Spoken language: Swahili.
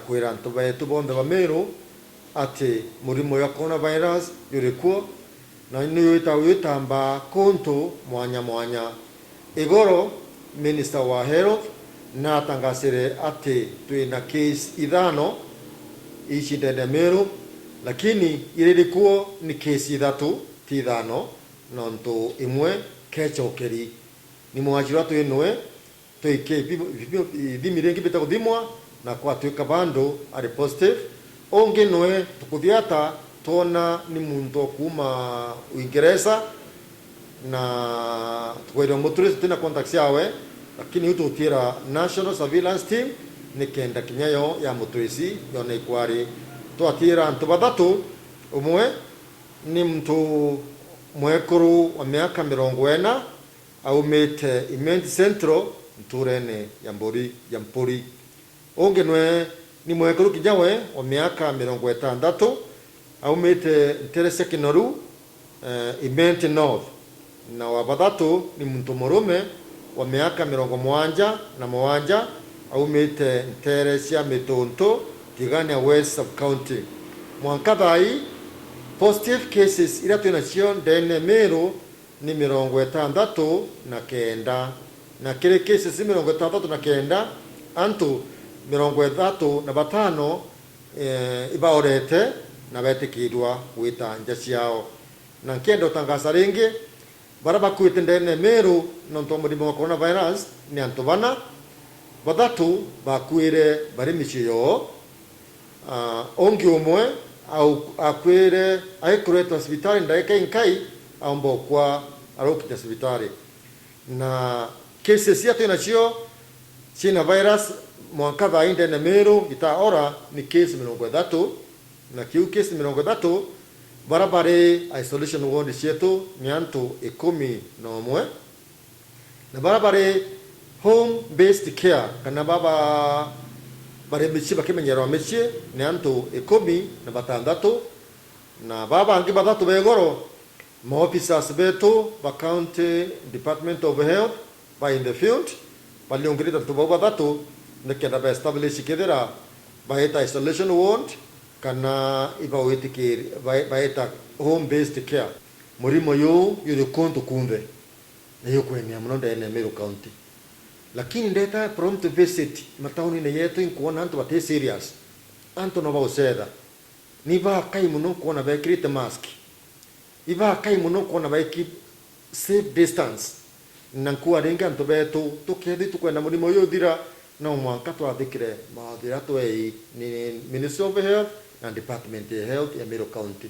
kwira antu betu bonthe ba Meru ati murimo ya coronavirus yuri kuo na yutamba kuntu mwanya mwanya. Igoro Minister wa Health na tangasire ati twina case ithano ici ndene Meru, lakini irikuo ni case ithatu ti ithano nontu imwe kechokeri ni mwajira twinwe twike thimire ngibita kuthimwa na kwa twika bandu ari positive onge noe tukuthiata tona ni muntu kuma Uingereza na twero muturi tena contact yawe, lakini ututira national surveillance team nikenda kinyayo ya mutuisi yone ikwari twatira antu bathatu. Umwe ni mtu mwekuru wa miaka 40 aumite Imenti Central mturene ya Mpuri. Onge nwe ni mwekuru kinyawe wa miaka 60 aumite Teresa Kinoru Imenti North, na wa bathatu ni mtu murume wa miaka 77 aumite Teresa Mitonto Tigania West Sub County. Mwankathai positive cases ila tunacio ndene Meru ni 69 na kile cases 69 antu 35 ibaorete na betikirwa wita nja ciao. Na nkendo tangasa ringi baraba kwite ndene Meru nonto murimo wa coronavirus ni antu bana bathatu bakwire bari micio ongi umwe au akwire aikureta hospitali ndaika inkai ambo kwa arokita hospitali. Na cases ya tena chio china virus mwaka inde na Meru itaora ni case 30 na kiu case 30 barabare isolation ward chetu ni antu 11 na barabare home based care kana baba bare michi bakimenyerwa michi ni antu 16 na baba angi bathatu begoro ma officers betu ba county department of health by in the field baliongirita tubo bathatu nekenda ba establish kidera ba eta isolation ward kana iba wetikiri ba eta home based care. Murimo yo yuri kontu kumbe na yo kwenya mnonda ene Meru County, lakini ndeta prompt visit matauni ne yetu inkuona antu bate serious antu no bauseda ni ba kai muno kuona ba create mask iba kai muno kuona ba keep safe distance nankuwa renga antu betu tukedi tukwenda murimo yo thira na mwanka twathikire mathira twei ni Ministry of Health and Department of Health ya Meru County.